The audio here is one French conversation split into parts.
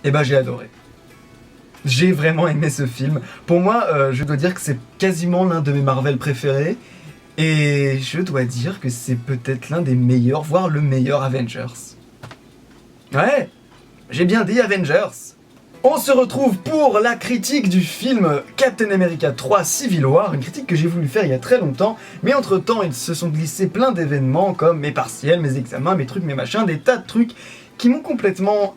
Et bah j'ai adoré. J'ai vraiment aimé ce film. Pour moi, je dois dire que c'est quasiment l'un de mes Marvel préférés. Et je dois dire que c'est peut-être l'un des meilleurs, voire le meilleur Avengers. Ouais, j'ai bien dit Avengers. On se retrouve pour la critique du film Captain America 3 Civil War, une critique que j'ai voulu faire il y a très longtemps, mais entre temps ils se sont glissés plein d'événements comme mes partiels, mes examens, mes trucs, mes machins, des tas de trucs qui m'ont complètement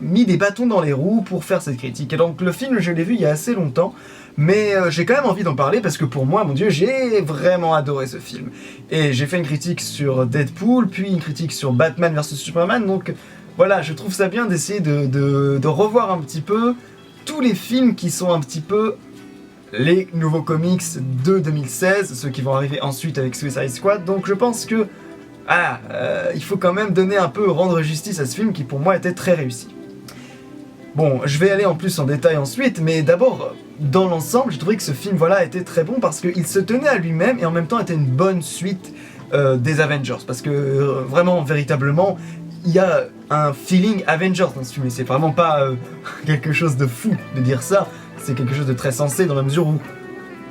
mis des bâtons dans les roues pour faire cette critique. Et donc le film je l'ai vu il y a assez longtemps, mais j'ai quand même envie d'en parler parce que pour moi, mon dieu, j'ai vraiment adoré ce film. Et j'ai fait une critique sur Deadpool, puis une critique sur Batman vs Superman, donc voilà, je trouve ça bien d'essayer de revoir un petit peu tous les films qui sont un petit peu les nouveaux comics de 2016, ceux qui vont arriver ensuite avec Suicide Squad. Donc je pense que il faut quand même donner un peu, rendre justice à ce film qui pour moi était très réussi. Bon, je vais aller en plus en détail ensuite, mais d'abord, dans l'ensemble, j'ai trouvé que ce film était très bon parce qu'il se tenait à lui-même et en même temps était une bonne suite des Avengers. Parce que vraiment, véritablement, il y a un feeling Avengers dans ce film, et c'est vraiment pas quelque chose de fou de dire ça, c'est quelque chose de très sensé dans la mesure où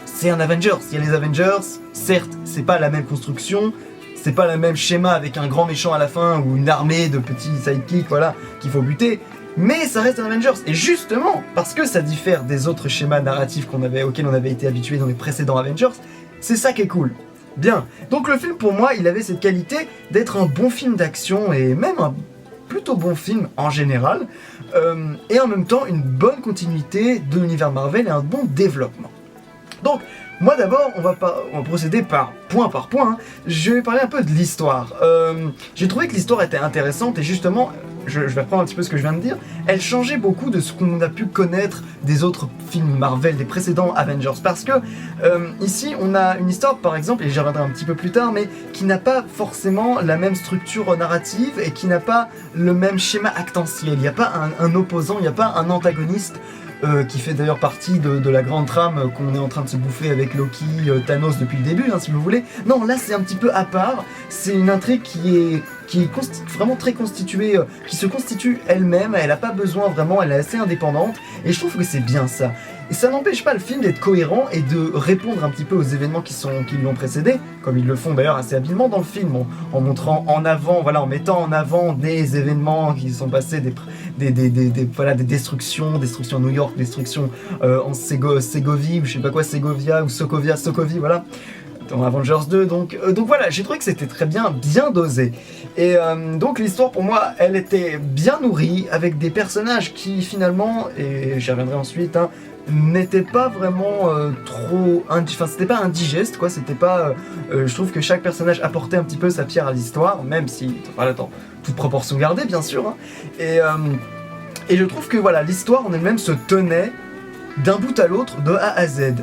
c'est un Avengers. Il y a les Avengers, certes, c'est pas la même construction, c'est pas le même schéma avec un grand méchant à la fin ou une armée de petits sidekicks, qu'il faut buter, mais ça reste un Avengers. Et justement, parce que ça diffère des autres schémas narratifs auxquels on avait été habitués dans les précédents Avengers, c'est ça qui est cool. Bien, donc le film pour moi, il avait cette qualité d'être un bon film d'action et même un plutôt bon film en général, et en même temps une bonne continuité de l'univers Marvel et un bon développement. Donc, moi d'abord, on va procéder point par point, hein. Je vais parler un peu de l'histoire. J'ai trouvé que l'histoire était intéressante et justement, je vais reprendre un petit peu ce que je viens de dire, elle changeait beaucoup de ce qu'on a pu connaître des autres films Marvel, des précédents Avengers, parce que ici on a une histoire par exemple, et j'y reviendrai un petit peu plus tard, mais qui n'a pas forcément la même structure narrative et qui n'a pas le même schéma actantiel. Il n'y a pas un opposant, il n'y a pas un antagoniste qui fait d'ailleurs partie de la grande trame qu'on est en train de se bouffer avec Loki, Thanos depuis le début, hein, si vous voulez. Non, là c'est un petit peu à part, c'est une intrigue qui est vraiment très constituée, qui se constitue elle-même, elle n'a pas besoin vraiment, elle est assez indépendante, et je trouve que c'est bien ça. Et ça n'empêche pas le film d'être cohérent et de répondre un petit peu aux événements qui lui ont précédé, comme ils le font d'ailleurs assez habilement dans le film, en montrant en avant, en mettant en avant des événements qui sont passés, des destructions à New York, destructions en Ségovie, ou je sais pas quoi, Ségovia, ou Sokovie, voilà, dans Avengers 2, donc voilà, j'ai trouvé que c'était très bien dosé. Et donc l'histoire pour moi, elle était bien nourrie, avec des personnages qui finalement, et j'y reviendrai ensuite, n'étaient pas vraiment c'était pas indigeste, quoi, c'était pas... je trouve que chaque personnage apportait un petit peu sa pierre à l'histoire, même si, dans toute proportion gardée, bien sûr, hein. Et je trouve que l'histoire en elle-même se tenait d'un bout à l'autre, de A à Z.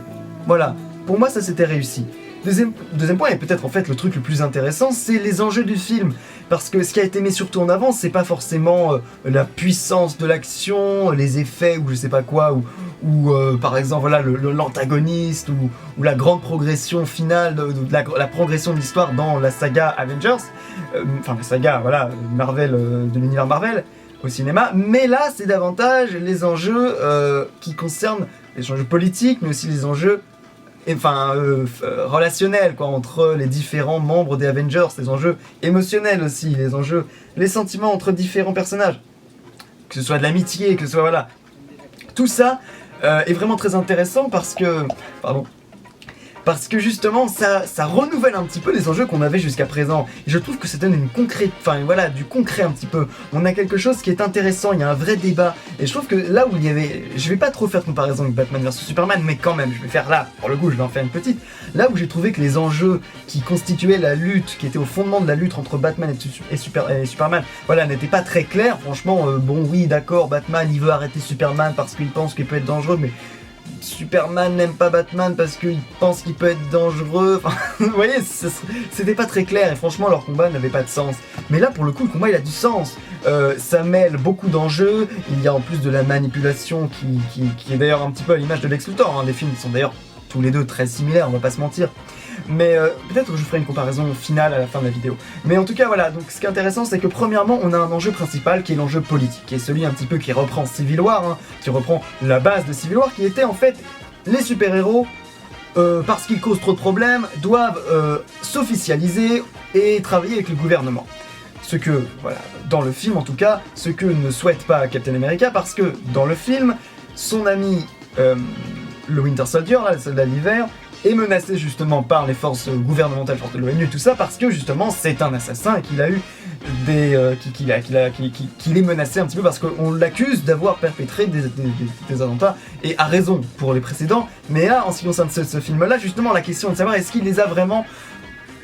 Voilà, pour moi ça c'était réussi. Deuxième point, et peut-être en fait le truc le plus intéressant, c'est les enjeux du film. Parce que ce qui a été mis surtout en avant, c'est pas forcément la puissance de l'action, les effets ou je sais pas quoi, ou par exemple l'antagoniste, ou la grande progression finale, la progression de l'histoire dans la saga Avengers, la saga Marvel, de l'univers Marvel au cinéma, mais là c'est davantage les enjeux qui concernent les enjeux politiques, mais aussi les enjeux relationnels, quoi, entre les différents membres des Avengers, les enjeux émotionnels aussi, les sentiments entre différents personnages, que ce soit de l'amitié, que ce soit tout ça est vraiment très intéressant parce que justement ça renouvelle un petit peu les enjeux qu'on avait jusqu'à présent. Et je trouve que ça donne du concret un petit peu. On a quelque chose qui est intéressant, il y a un vrai débat. Et je trouve que là où il y avait... Je vais pas trop faire de comparaison avec Batman vs Superman, mais quand même, je vais faire là, pour le coup, je vais en faire une petite. Là où j'ai trouvé que les enjeux qui constituaient la lutte, qui étaient au fondement de la lutte entre Batman et Superman, n'étaient pas très clairs. Franchement, oui, d'accord, Batman, il veut arrêter Superman parce qu'il pense qu'il peut être dangereux, mais... Superman n'aime pas Batman parce qu'il pense qu'il peut être dangereux. Vous voyez, c'était pas très clair et franchement leur combat n'avait pas de sens. Mais là pour le coup le combat il a du sens. Ça mêle beaucoup d'enjeux. Il y a en plus de la manipulation qui est d'ailleurs un petit peu à l'image de Lex Luthor, hein. Les films sont d'ailleurs tous les deux très similaires, on va pas se mentir. mais peut-être que je ferai une comparaison finale à la fin de la vidéo. Mais en tout cas voilà, donc ce qui est intéressant c'est que premièrement on a un enjeu principal qui est l'enjeu politique, qui est celui un petit peu qui reprend Civil War, hein, qui reprend la base de Civil War, qui était en fait les super-héros, parce qu'ils causent trop de problèmes, doivent s'officialiser et travailler avec le gouvernement. Ce que, voilà, dans le film en tout cas, ce que ne souhaite pas Captain America, parce que dans le film, son ami, le Winter Soldier, là, le soldat d'hiver, est menacé justement par les forces gouvernementales, forces de l'ONU, tout ça, parce que justement c'est un assassin et qu'il a eu qu'il est menacé un petit peu parce qu'on l'accuse d'avoir perpétré des attentats, et à raison pour les précédents. Mais là, en ce qui concerne ce film-là, justement, la question est de savoir est-ce qu'il les a vraiment,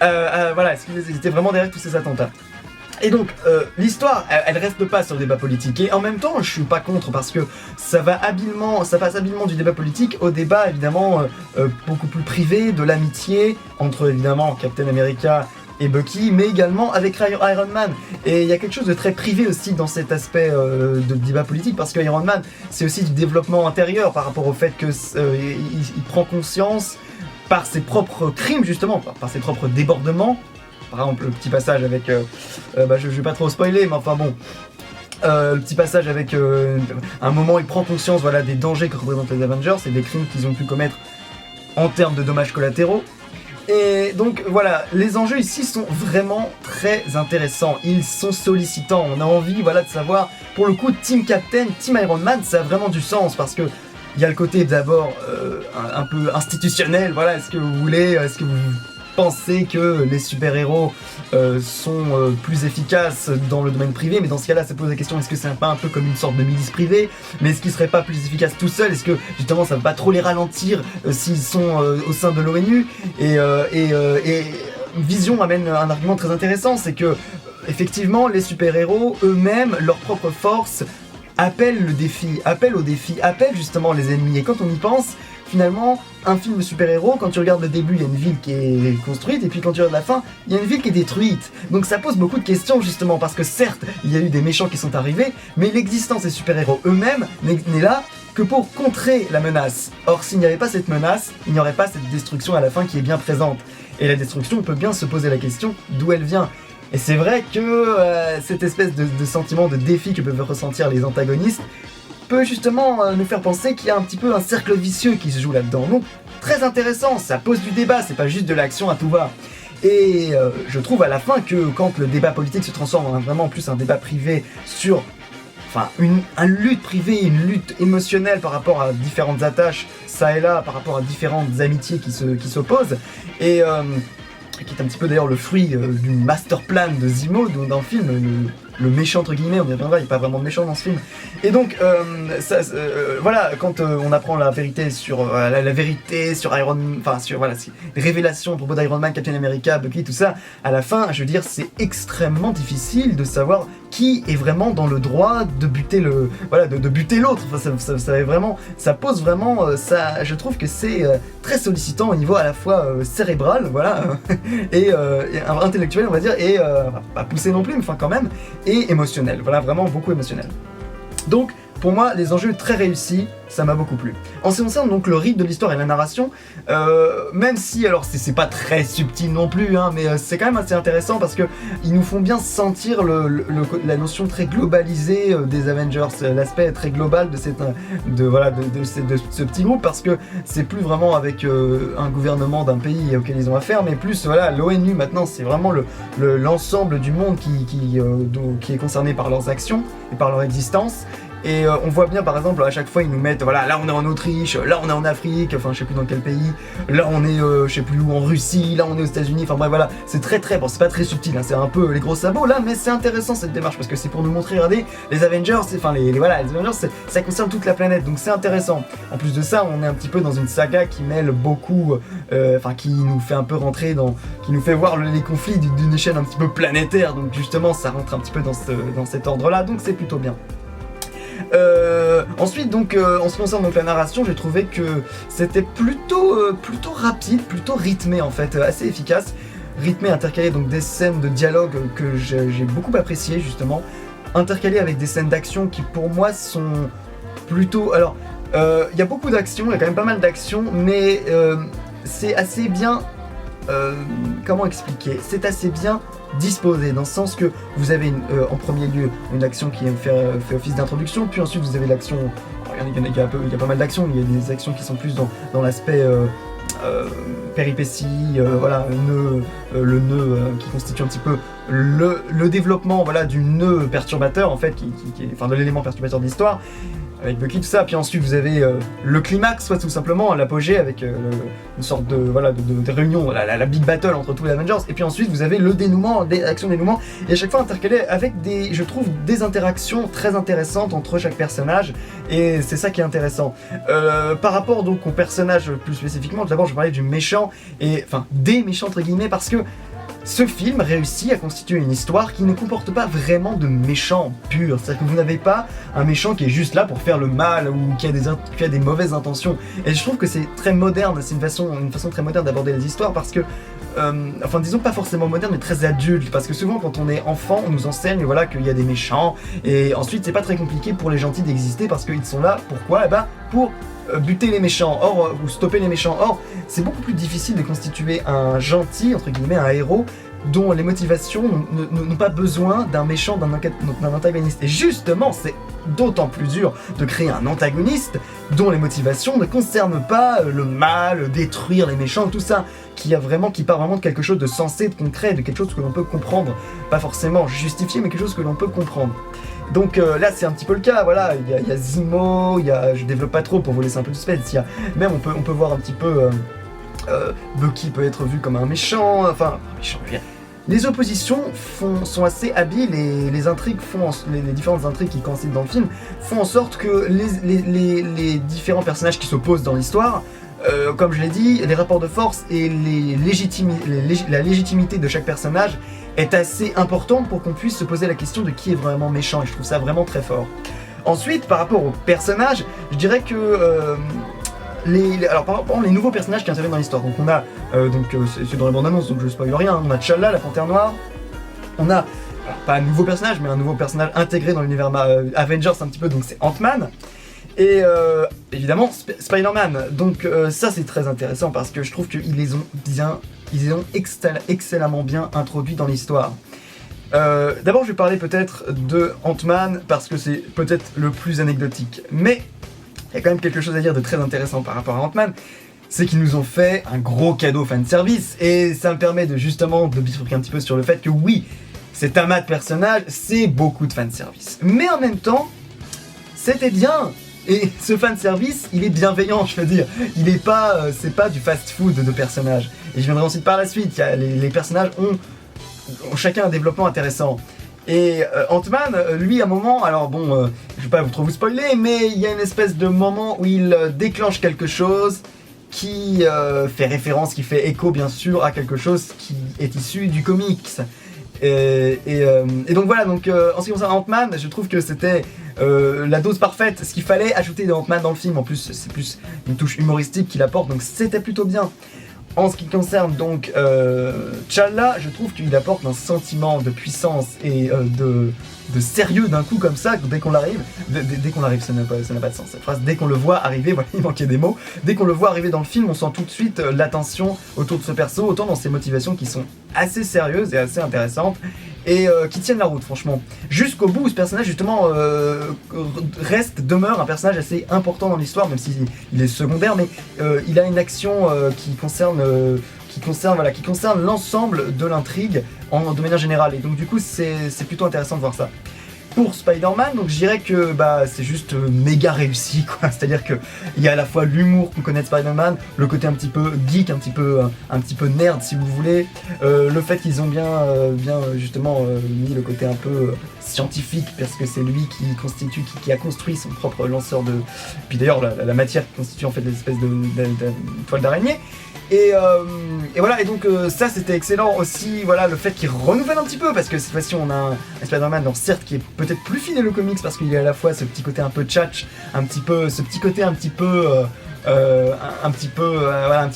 voilà, est-ce qu'ils étaient vraiment derrière tous ces attentats. Et donc, l'histoire, elle reste pas sur le débat politique. Et en même temps, je suis pas contre parce que ça passe habilement du débat politique au débat, évidemment, beaucoup plus privé, de l'amitié entre, évidemment, Captain America et Bucky, mais également avec Iron Man. Et il y a quelque chose de très privé aussi dans cet aspect de débat politique, parce que Iron Man, c'est aussi du développement intérieur par rapport au fait que il prend conscience par ses propres crimes, justement, par ses propres débordements. Par exemple, le petit passage avec... je vais pas trop spoiler, mais enfin bon... le petit passage avec... un moment, il prend conscience, voilà, des dangers que représentent les Avengers et des crimes qu'ils ont pu commettre en termes de dommages collatéraux. Et donc voilà, les enjeux ici sont vraiment très intéressants, ils sont sollicitants, on a envie, voilà, de savoir, pour le coup, Team Captain, Team Iron Man, ça a vraiment du sens, parce que il y a le côté d'abord un peu institutionnel, voilà, est-ce que vous pensez que les super-héros sont plus efficaces dans le domaine privé, mais dans ce cas-là, ça pose la question, est-ce que c'est pas un peu comme une sorte de milice privée, mais est-ce qu'ils seraient pas plus efficaces tout seuls, est-ce que justement ça va pas trop les ralentir s'ils sont au sein de l'ONU, et Vision amène un argument très intéressant, c'est que effectivement les super-héros eux-mêmes, leur propre force, appellent le défi, appellent au défi, appellent justement les ennemis, et quand on y pense, finalement, un film de super-héros, quand tu regardes le début, il y a une ville qui est construite, et puis quand tu regardes la fin, il y a une ville qui est détruite. Donc ça pose beaucoup de questions, justement, parce que certes, il y a eu des méchants qui sont arrivés, mais l'existence des super-héros eux-mêmes n'est là que pour contrer la menace. Or, s'il n'y avait pas cette menace, il n'y aurait pas cette destruction à la fin qui est bien présente. Et la destruction, on peut bien se poser la question d'où elle vient. Et c'est vrai que cette espèce de sentiment de défi que peuvent ressentir les antagonistes peut justement nous faire penser qu'il y a un petit peu un cercle vicieux qui se joue là-dedans. Donc, très intéressant, ça pose du débat, c'est pas juste de l'action à tout va. Et je trouve à la fin que quand le débat politique se transforme en vraiment plus un débat privé sur... Enfin, une lutte privée, une lutte émotionnelle par rapport à différentes attaches, ça et là, par rapport à différentes amitiés qui s'opposent, et qui est un petit peu d'ailleurs le fruit d'une master plan de Zemo dans le film, le méchant entre guillemets, on y reviendra, il n'y a pas vraiment de méchant dans ce film. Et donc, voilà, quand on apprend la vérité sur la vérité sur Iron Man, enfin sur voilà, les révélations à propos d'Iron Man, Captain America, Bucky, tout ça, à la fin, je veux dire, c'est extrêmement difficile de savoir qui est vraiment dans le droit de buter de buter l'autre. Enfin, ça pose vraiment, ça, je trouve que c'est très sollicitant au niveau à la fois cérébral, voilà, et intellectuel, on va dire, et pas poussé non plus, mais enfin quand même, et émotionnel, voilà, vraiment beaucoup émotionnel. Donc, pour moi, les enjeux très réussis, ça m'a beaucoup plu. En ce qui concerne donc le rythme de l'histoire et la narration, même si, alors c'est pas très subtil non plus, hein, mais c'est quand même assez intéressant parce que ils nous font bien sentir la notion très globalisée des Avengers, l'aspect très global de ce petit groupe, parce que c'est plus vraiment avec un gouvernement d'un pays auquel ils ont affaire, mais plus voilà, l'ONU maintenant, c'est vraiment l'ensemble du monde qui est concerné par leurs actions et par leur existence. Et on voit bien par exemple à chaque fois ils nous mettent voilà, là on est en Autriche, là on est en Afrique, enfin je sais plus dans quel pays, là on est je sais plus où en Russie, là on est aux États-Unis, enfin bref voilà, c'est très bon, c'est pas très subtil, hein, c'est un peu les gros sabots là, mais c'est intéressant cette démarche parce que c'est pour nous montrer, regardez, les Avengers, enfin les Avengers, ça concerne toute la planète, donc c'est intéressant. En plus de ça, on est un petit peu dans une saga qui mêle beaucoup, enfin qui nous fait un peu rentrer qui nous fait voir les conflits d'une échelle un petit peu planétaire, donc justement ça rentre un petit peu dans cet ordre là, donc c'est plutôt bien. Ensuite donc en ce qui concerne donc la narration, j'ai trouvé que c'était plutôt rapide, plutôt rythmé en fait, assez efficace, rythmé, intercalé donc des scènes de dialogue que j'ai beaucoup apprécié justement, intercalé avec des scènes d'action qui pour moi sont plutôt, alors il y a beaucoup d'action, il y a quand même pas mal d'action, mais c'est assez bien comment expliquer, c'est assez bien disposé, dans le sens que vous avez en premier lieu une action qui fait office d'introduction, puis ensuite vous avez l'action, il y a pas mal d'actions, il y a des actions qui sont plus dans l'aspect péripéties, voilà, le nœud qui constitue un petit peu le développement, voilà, du nœud perturbateur en fait, enfin de l'élément perturbateur de l'histoire, avec Bucky, tout ça. Puis ensuite vous avez le climax, soit tout simplement l'apogée avec une sorte de, voilà, de réunion, la big battle entre tous les Avengers. Et puis ensuite vous avez le dénouement, des actions dénouement, et à chaque fois intercalé avec je trouve, des interactions très intéressantes entre chaque personnage, et c'est ça qui est intéressant. Par rapport donc aux personnages plus spécifiquement, d'abord je parlais du méchant, et enfin des méchants entre guillemets, parce que ce film réussit à constituer une histoire qui ne comporte pas vraiment de méchant pur. C'est-à-dire que vous n'avez pas un méchant qui est juste là pour faire le mal ou qui a des mauvaises intentions. Et je trouve que c'est très moderne, c'est une façon très moderne d'aborder les histoires, parce que enfin disons pas forcément moderne mais très adulte, parce que souvent quand on est enfant on nous enseigne, voilà, qu'il y a des méchants, et ensuite c'est pas très compliqué pour les gentils d'exister parce qu'ils sont là, pourquoi ? Eh ben pour buter les méchants, ou stopper les méchants. Or, c'est beaucoup plus difficile de constituer un gentil, entre guillemets, un héros, dont les motivations n'ont pas besoin d'un méchant, d'un antagoniste. Et justement, c'est d'autant plus dur de créer un antagoniste dont les motivations ne concernent pas le mal, détruire les méchants, tout ça, qui part vraiment de quelque chose de sensé, de concret, de quelque chose que l'on peut comprendre, pas forcément justifié, mais quelque chose que l'on peut comprendre. Donc là c'est un petit peu le cas, voilà, il y a Zemo, je développe pas trop pour vous laisser un peu de suspense, même on peut voir un petit peu Bucky peut être vu comme un méchant, les oppositions sont assez habiles, et les différentes intrigues qui coïncident dans le film font en sorte que les différents personnages qui s'opposent dans l'histoire, comme je l'ai dit, les rapports de force et la légitimité de chaque personnage est assez importante pour qu'on puisse se poser la question de qui est vraiment méchant, et je trouve ça vraiment très fort. Ensuite, par rapport aux personnages, je dirais que alors par exemple les nouveaux personnages qui interviennent dans l'histoire, donc on a c'est dans la bande-annonce donc je spoil rien, on a T'Challa, la Panthère Noire, on a, alors, pas un nouveau personnage mais un nouveau personnage intégré dans l'univers Avengers un petit peu, donc c'est Ant-Man, et évidemment Spider-Man. Donc ça c'est très intéressant parce que je trouve qu'ils les ont excellemment bien introduits dans l'histoire. D'abord je vais parler peut-être de Ant-Man parce que c'est peut-être le plus anecdotique, mais il y a quand même quelque chose à dire de très intéressant par rapport à Ant-Man, c'est qu'ils nous ont fait un gros cadeau fanservice, et ça me permet de justement de bifurquer un petit peu sur le fait que oui, c'est un mat de personnage, c'est beaucoup de fanservice, mais en même temps, c'était bien. Et ce fanservice, il est bienveillant, je veux dire. Il est pas, c'est pas du fast-food de personnages. Et je viendrai ensuite par la suite. Les personnages ont chacun un développement intéressant. Et Ant-Man, lui, à un moment, alors bon, je vais pas trop vous spoiler, mais il y a une espèce de moment où il déclenche quelque chose qui fait référence, qui fait écho bien sûr à quelque chose qui est issu du comics. Et donc voilà, en ce qui concerne Ant-Man, je trouve que c'était la dose parfaite, ce qu'il fallait ajouter de Ant-Man dans le film. En plus, c'est plus une touche humoristique qu'il apporte, donc c'était plutôt bien. En ce qui concerne donc T'Challa, je trouve qu'il apporte un sentiment de puissance et de sérieux d'un coup comme ça, dès qu'on arrive, ça n'a pas de sens cette phrase, dès qu'on le voit arriver, voilà, il manquait des mots, dès qu'on le voit arriver dans le film, on sent tout de suite l'attention autour de ce perso, autant dans ses motivations qui sont assez sérieuses et assez intéressantes, et qui tiennent la route franchement. Jusqu'au bout où ce personnage justement demeure un personnage assez important dans l'histoire, même s'il est secondaire, mais il a une action qui concerne l'ensemble de l'intrigue de manière générale, et donc du coup c'est plutôt intéressant de voir ça. Pour Spider-Man, donc je dirais que c'est juste méga réussi quoi, c'est-à-dire que il y a à la fois l'humour qu'on connaît de Spider-Man, le côté un petit peu geek, un petit peu nerd si vous voulez, le fait qu'ils ont bien justement mis le côté un peu scientifique parce que c'est lui qui a construit son propre lanceur de, puis d'ailleurs la matière qui constitue en fait l'espèce de toile d'araignée. Et voilà, et donc ça c'était excellent aussi, voilà, le fait qu'il renouvelle un petit peu, parce que cette fois-ci on a un Spider-Man, donc certes qui est peut-être plus fidèle au comics parce qu'il y a à la fois ce petit côté un peu tchatch, ce petit côté un petit peu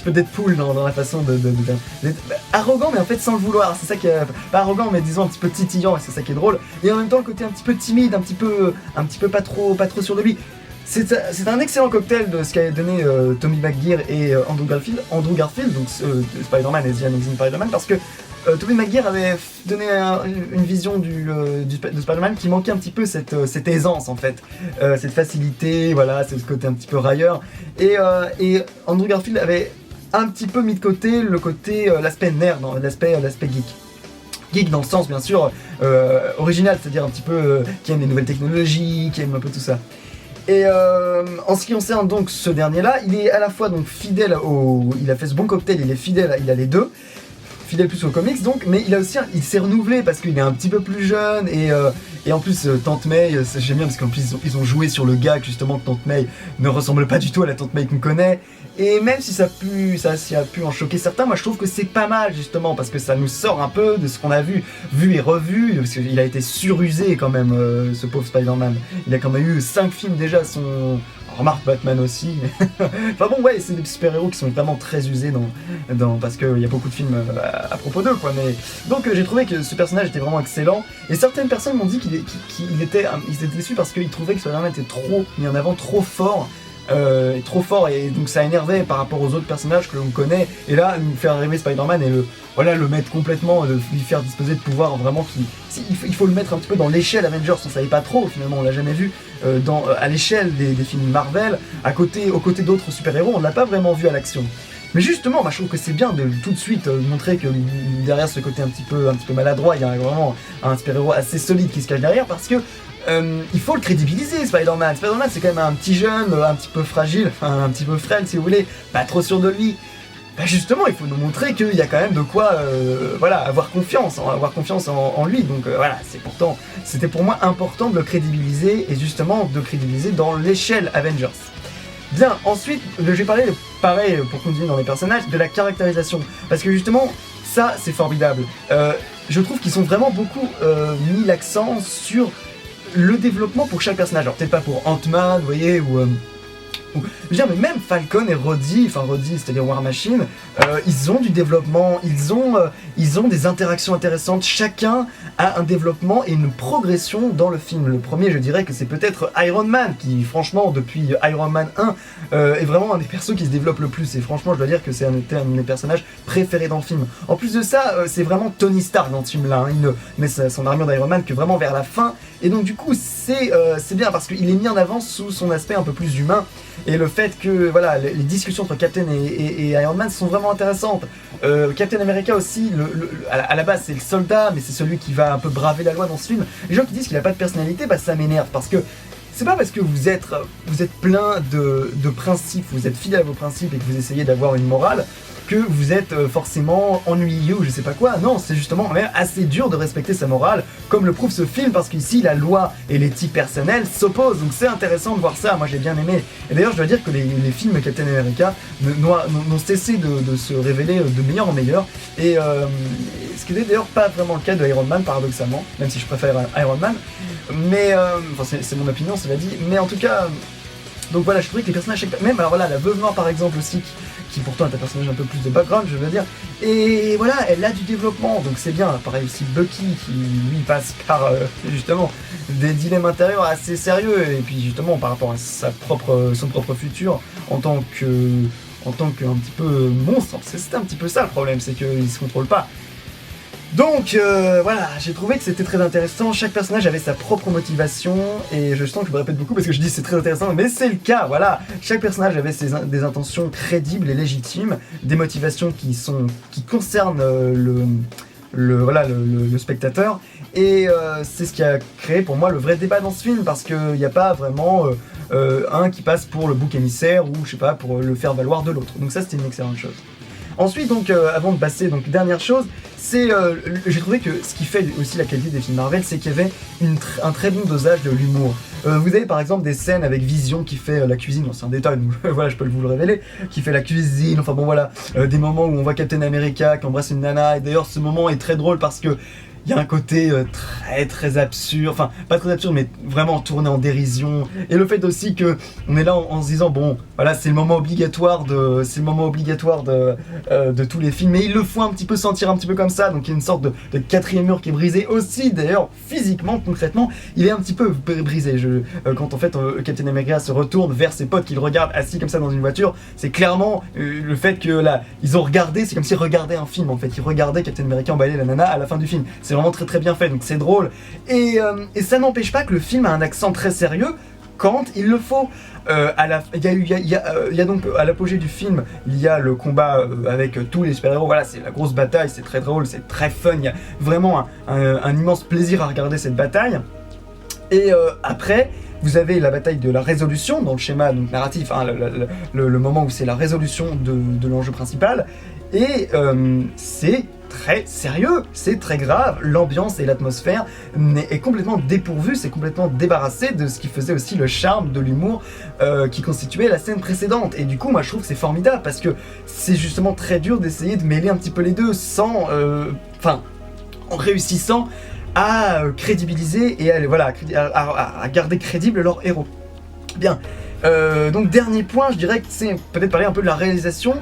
Deadpool dans la façon d'être arrogant, mais en fait sans le vouloir, c'est ça qui est, pas arrogant mais disons un petit peu titillant, et c'est ça qui est drôle, et en même temps le côté un petit peu timide, un petit peu pas trop sûr de lui. C'est un excellent cocktail de ce qu'avaient donné Tommy McGuire et Andrew Garfield, donc Spider-Man et The Amazing Spider-Man, parce que Tobey Maguire avait donné une vision de Spider-Man qui manquait un petit peu cette aisance en fait, cette facilité, voilà, ce côté un petit peu railleur. Et Andrew Garfield avait un petit peu mis de côté l'aspect nerd, l'aspect geek. Geek dans le sens bien sûr original, c'est-à-dire un petit peu qui aime les nouvelles technologies, qui aime un peu tout ça. Et en ce qui concerne donc ce dernier-là, il est à la fois donc fidèle il a fait ce bon cocktail, il est fidèle, il a les deux. Fidèle plus aux comics donc, mais il s'est renouvelé parce qu'il est un petit peu plus jeune et en plus Tante May, j'aime bien parce qu'en plus ils ont joué sur le gag justement que Tante May ne ressemble pas du tout à la Tante May qu'on connaît, et même si ça a pu en choquer certains, moi je trouve que c'est pas mal justement parce que ça nous sort un peu de ce qu'on a vu et revu, parce qu'il a été surusé quand même ce pauvre Spider-Man, il a quand même eu 5 films déjà, remarque Batman aussi, enfin bon ouais, c'est des super-héros qui sont vraiment très usés parce qu'il y a beaucoup de films à propos d'eux quoi, mais donc j'ai trouvé que ce personnage était vraiment excellent, et certaines personnes m'ont dit ils étaient déçus parce qu'ils trouvaient que Spider-Man était trop mis en avant, trop fort, et donc ça énervait par rapport aux autres personnages que l'on connaît, et là nous faire arriver Spider-Man et le mettre complètement, lui faire disposer de pouvoirs vraiment il faut le mettre un petit peu dans l'échelle Avengers, on savait pas trop finalement, on l'a jamais vu à l'échelle des films Marvel, aux côtés d'autres super-héros, on l'a pas vraiment vu à l'action. Mais justement, je trouve que c'est bien de tout de suite montrer que derrière ce côté un petit peu maladroit, il y a vraiment un super-héros assez solide qui se cache derrière, parce que il faut le crédibiliser, Spider-Man. Spider-Man, c'est quand même un petit jeune, un petit peu fragile, un petit peu frêle si vous voulez, pas trop sûr de lui. Justement, il faut nous montrer qu'il y a quand même de quoi avoir confiance en lui. Donc voilà, c'était pour moi important de le crédibiliser, et justement de le crédibiliser dans l'échelle Avengers. Bien, ensuite, je vais parler, pareil, pour continuer dans les personnages, de la caractérisation. Parce que justement, ça, c'est formidable. Je trouve qu'ils ont vraiment beaucoup mis l'accent sur le développement pour chaque personnage. Alors peut-être pas pour Ant-Man, vous voyez, je veux dire, mais même Falcon et Rhodey, c'est-à-dire War Machine, ils ont du développement, ils ont des interactions intéressantes, chacun a un développement et une progression dans le film. Le premier, je dirais que c'est peut-être Iron Man, qui franchement, depuis Iron Man 1, est vraiment un des persos qui se développe le plus, et franchement, je dois dire que c'est un de mes personnages préférés dans le film. En plus de ça, c'est vraiment Tony Stark dans ce film-là, il ne met son armure d'Iron Man que vraiment vers la fin, et donc du coup, c'est bien parce qu'il est mis en avant sous son aspect un peu plus humain. Et le fait que voilà, les discussions entre Captain et Iron Man sont vraiment intéressantes. Captain America aussi, à la base c'est le soldat, mais c'est celui qui va un peu braver la loi dans ce film. Les gens qui disent qu'il n'a pas de personnalité, ça m'énerve, parce que c'est pas parce que vous êtes plein de principes, vous êtes fidèle à vos principes et que vous essayez d'avoir une morale, que vous êtes forcément ennuyeux ou je sais pas quoi. Non, c'est justement même assez dur de respecter sa morale, comme le prouve ce film, parce qu'ici la loi et l'éthique personnelle s'opposent, donc c'est intéressant de voir ça, moi j'ai bien aimé. Et d'ailleurs je dois dire que les films Captain America n'ont cessé de se révéler de meilleur en meilleur, et ce qui n'est d'ailleurs pas vraiment le cas de Iron Man, paradoxalement, même si je préfère Iron Man, mais c'est mon opinion, cela dit, mais en tout cas... Donc voilà, je trouvais que les personnages, même alors là, la Veuve Noire par exemple aussi, qui pourtant est un personnage un peu plus de background, je veux dire, et voilà, elle a du développement, donc c'est bien. Pareil aussi Bucky, qui lui passe par justement des dilemmes intérieurs assez sérieux, et puis justement par rapport à son propre futur en tant qu'un petit peu monstre. C'était un petit peu ça le problème, c'est qu'il se contrôle pas. Donc voilà, j'ai trouvé que c'était très intéressant, chaque personnage avait sa propre motivation, et je sens que je me répète beaucoup parce que je dis c'est très intéressant, mais c'est le cas, voilà. Chaque personnage avait des intentions crédibles et légitimes, des motivations qui concernent le spectateur, et c'est ce qui a créé pour moi le vrai débat dans ce film, parce qu'il n'y a pas vraiment un qui passe pour le bouc émissaire, ou je sais pas, pour le faire valoir de l'autre, donc ça c'était une excellente chose. Ensuite, donc, avant de passer, donc, dernière chose, c'est, j'ai trouvé que ce qui fait aussi la qualité des films Marvel, c'est qu'il y avait un très bon dosage de l'humour. Vous avez par exemple des scènes avec Vision qui fait la cuisine, c'est un détail, donc voilà, je peux vous le révéler, qui fait la cuisine, enfin bon voilà, des moments où on voit Captain America qui embrasse une nana, et d'ailleurs ce moment est très drôle parce que il y a un côté très très absurde, enfin pas très absurde mais vraiment tourné en dérision, et le fait aussi que on est là en se disant bon voilà c'est le moment obligatoire de tous les films, mais ils le font un petit peu sentir un petit peu comme ça, donc il y a une sorte de quatrième mur qui est brisé aussi, d'ailleurs physiquement, concrètement il est un petit peu brisé. Quand en fait Captain America se retourne vers ses potes qu'il regarde assis comme ça dans une voiture, c'est clairement le fait que là ils ont regardé, c'est comme s'ils regardaient un film en fait, ils regardaient Captain America emballer la nana à la fin du film, c'est vraiment très très bien fait, donc c'est drôle, et ça n'empêche pas que le film a un accent très sérieux quand il le faut. Il y a donc à l'apogée du film, il y a le combat avec tous les super-héros, voilà, c'est la grosse bataille, c'est très drôle, c'est très fun, il y a vraiment un immense plaisir à regarder cette bataille. Et après, vous avez la bataille de la résolution dans le schéma donc, narratif, hein, le moment où c'est la résolution de l'enjeu principal, et c'est très sérieux, c'est très grave, l'ambiance et l'atmosphère est complètement dépourvue, c'est complètement débarrassé de ce qui faisait aussi le charme de l'humour qui constituait la scène précédente. Et du coup, moi je trouve que c'est formidable parce que c'est justement très dur d'essayer de mêler un petit peu les deux sans... en réussissant à crédibiliser et à garder crédible leur héros. Bien, donc dernier point, je dirais que c'est peut-être parler un peu de la réalisation.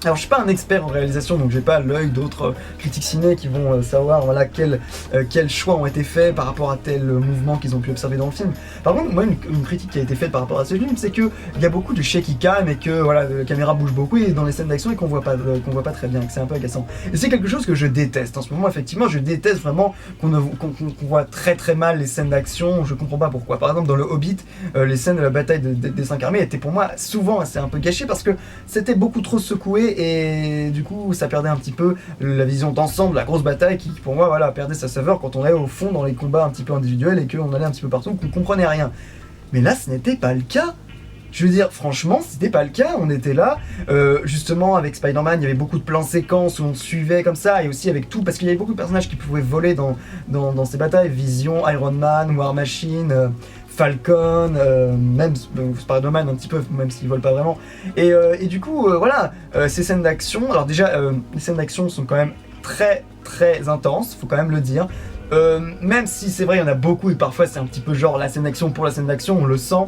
Alors je suis pas un expert en réalisation, donc j'ai pas l'œil d'autres critiques ciné qui vont savoir voilà, quels choix ont été faits par rapport à tel mouvement qu'ils ont pu observer dans le film. Par contre, moi une critique qui a été faite par rapport à ce film, c'est qu'il y a beaucoup de shaky cam et que voilà, la caméra bouge beaucoup et dans les scènes d'action et qu'on voit pas très bien, que c'est un peu agaçant. Et c'est quelque chose que je déteste en ce moment, effectivement, je déteste vraiment qu'on voit très très mal les scènes d'action, je comprends pas pourquoi. Par exemple dans le Hobbit, les scènes de la bataille des 5 armées étaient pour moi souvent assez un peu gâchées parce que c'était beaucoup trop secoué et du coup ça perdait un petit peu la vision d'ensemble, la grosse bataille qui pour moi voilà, perdait sa saveur quand on allait au fond dans les combats un petit peu individuels et qu'on allait un petit peu partout, qu'on comprenait rien. Mais là ce n'était pas le cas. Je veux dire, franchement, c'était pas le cas, on était là, justement avec Spider-Man, il y avait beaucoup de plans séquences où on suivait comme ça, et aussi avec tout, parce qu'il y avait beaucoup de personnages qui pouvaient voler dans ces batailles, Vision, Iron Man, War Machine, Falcon, même Spider-Man un petit peu, même s'il vole pas vraiment. Et du coup, voilà, ces scènes d'action, alors déjà, les scènes d'action sont quand même très très intenses, faut quand même le dire. Même si c'est vrai, il y en a beaucoup et parfois c'est un petit peu genre la scène d'action pour la scène d'action, on le sent.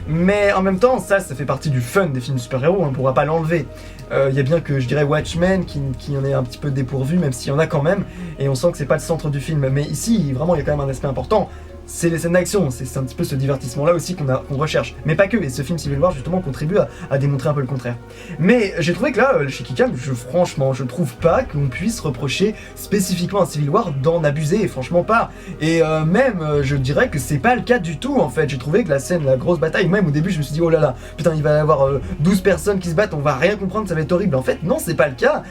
Mais en même temps, ça fait partie du fun des films de super-héros, on ne pourra pas l'enlever. Il y a bien que je dirais Watchmen qui en est un petit peu dépourvu, même s'il y en a quand même, et on sent que c'est pas le centre du film. Mais ici, vraiment, il y a quand même un aspect important. C'est les scènes d'action, c'est un petit peu ce divertissement-là aussi qu'on recherche. Mais pas que, et ce film Civil War justement contribue à démontrer un peu le contraire. Mais j'ai trouvé que là, chez Kikam, franchement, je trouve pas qu'on puisse reprocher spécifiquement à Civil War d'en abuser, franchement pas. Et je dirais que c'est pas le cas du tout en fait. J'ai trouvé que la scène, la grosse bataille, même au début je me suis dit oh là là, putain il va y avoir 12 personnes qui se battent, on va rien comprendre, ça va être horrible. En fait non, c'est pas le cas,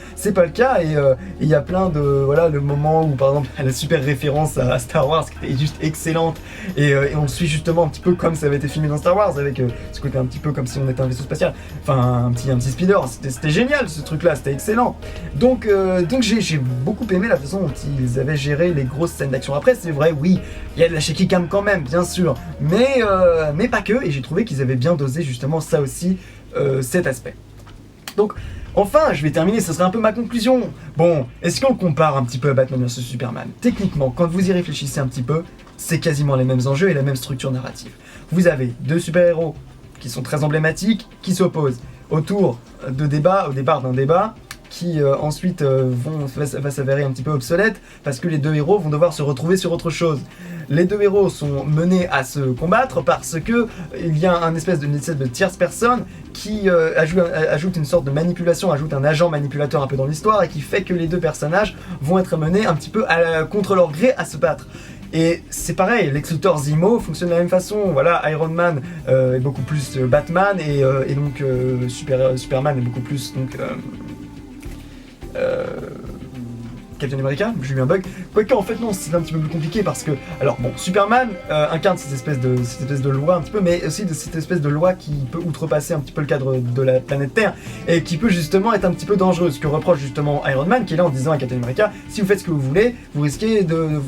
et il y a plein de, voilà, le moment où par exemple la super référence à Star Wars qui était juste excellente. Et on le suit justement un petit peu comme ça avait été filmé dans Star Wars, avec ce côté un petit peu comme si on était un vaisseau spatial, enfin un petit speeder, c'était génial ce truc là, c'était excellent. Donc j'ai beaucoup aimé la façon dont ils avaient géré les grosses scènes d'action. Après c'est vrai, oui, il y a de la shaky cam quand même, bien sûr, mais pas que, et j'ai trouvé qu'ils avaient bien dosé justement ça aussi, cet aspect. Donc enfin, je vais terminer, ce serait un peu ma conclusion. Bon, est-ce qu'on le compare un petit peu à Batman vs Superman? Techniquement, quand vous y réfléchissez un petit peu, c'est quasiment les mêmes enjeux et la même structure narrative. Vous avez deux super-héros qui sont très emblématiques, qui s'opposent autour de débats, au départ d'un débat, qui ensuite va s'avérer un petit peu obsolète, parce que les deux héros vont devoir se retrouver sur autre chose. Les deux héros sont menés à se combattre parce que il y a une espèce de tierce personne qui ajoute une sorte de manipulation, ajoute un agent manipulateur un peu dans l'histoire, et qui fait que les deux personnages vont être menés un petit peu contre leur gré à se battre. Et c'est pareil, Lex Luthor Zemo fonctionne de la même façon. Voilà, Iron Man est beaucoup plus Batman, et donc Superman est beaucoup plus donc Captain America, j'ai eu un bug. Quoique en fait non, c'est un petit peu plus compliqué parce que, alors bon, Superman incarne cette espèce de loi un petit peu, mais aussi de cette espèce de loi qui peut outrepasser un petit peu le cadre de la planète Terre et qui peut justement être un petit peu dangereuse. Ce que reproche justement Iron Man, qui est là en disant à Captain America, si vous faites ce que vous voulez, vous risquez de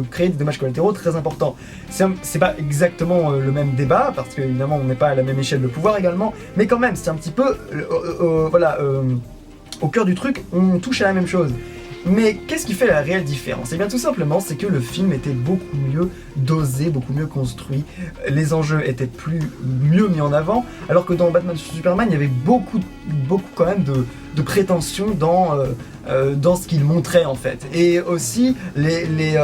créer des dommages collatéraux très importants. C'est pas exactement le même débat parce qu'évidemment on n'est pas à la même échelle de pouvoir également, mais quand même c'est un petit peu au cœur du truc, on touche à la même chose. Mais qu'est-ce qui fait la réelle différence? Eh bien tout simplement c'est que le film était beaucoup mieux dosé, beaucoup mieux construit, les enjeux étaient mieux mis en avant, alors que dans Batman vs Superman il y avait beaucoup quand même de prétention dans ce qu'il montrait en fait. Et aussi les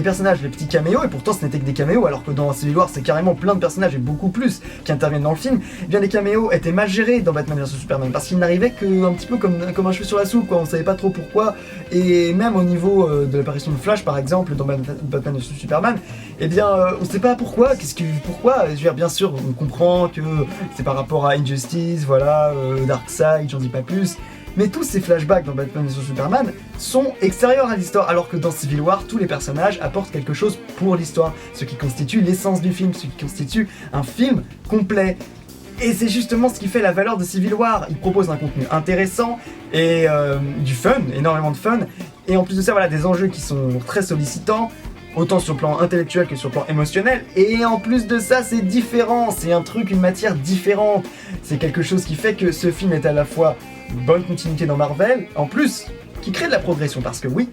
personnages, les petits caméos, et pourtant ce n'était que des caméos, alors que dans Civil War c'est carrément plein de personnages et beaucoup plus qui interviennent dans le film, eh bien les caméos étaient mal gérés dans Batman vs Superman, parce qu'ils n'arrivaient qu'un petit peu comme un cheveu sur la soupe, quoi. On savait pas trop pourquoi, et même au niveau de l'apparition de Flash par exemple dans Batman vs Superman, eh bien on sait pas pourquoi, pourquoi, je veux dire, bien sûr on comprend que c'est par rapport à Injustice, voilà, Darkseid, j'en dis pas plus, mais tous ces flashbacks dans Batman vs Superman sont extérieurs à l'histoire, alors que dans Civil War, tous les personnages apportent quelque chose pour l'histoire, ce qui constitue l'essence du film, ce qui constitue un film complet. Et c'est justement ce qui fait la valeur de Civil War. Il propose un contenu intéressant et du fun, énormément de fun, et en plus de ça, voilà, des enjeux qui sont très sollicitants, autant sur le plan intellectuel que sur le plan émotionnel, et en plus de ça c'est différent, c'est un truc, une matière différente, c'est quelque chose qui fait que ce film est à la fois une bonne continuité dans Marvel, en plus qui crée de la progression, parce que oui,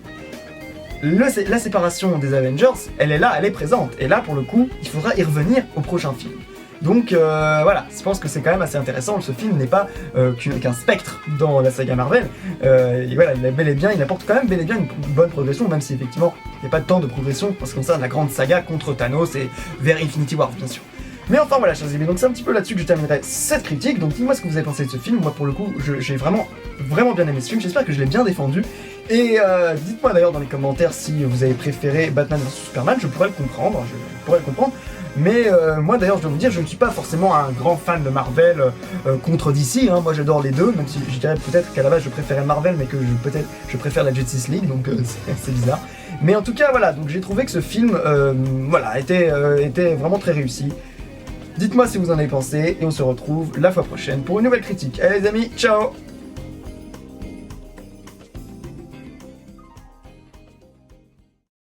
la séparation des Avengers, elle est là, elle est présente, et là pour le coup, il faudra y revenir au prochain film. Donc voilà, je pense que c'est quand même assez intéressant, ce film n'est pas qu'un spectre dans la saga Marvel, et voilà, il apporte quand même bel et bien une bonne progression, même si effectivement il n'y a pas tant de progression en ce qui concerne la grande saga contre Thanos et vers Infinity War bien sûr. Mais enfin voilà chers amis, donc c'est un petit peu là-dessus que je terminerai cette critique, donc dites-moi ce que vous avez pensé de ce film. Moi pour le coup j'ai vraiment bien aimé ce film, j'espère que je l'ai bien défendu, et dites-moi d'ailleurs dans les commentaires si vous avez préféré Batman vs Superman, je pourrais le comprendre, mais moi d'ailleurs je dois vous dire, je ne suis pas forcément un grand fan de Marvel contre DC, hein. Moi j'adore les deux, même si je dirais peut-être qu'à la base je préférais Marvel, mais que je préfère la Justice League, donc c'est bizarre. Mais en tout cas voilà, donc j'ai trouvé que ce film voilà, était vraiment très réussi. Dites-moi si vous en avez pensé, et on se retrouve la fois prochaine pour une nouvelle critique. Allez les amis, ciao!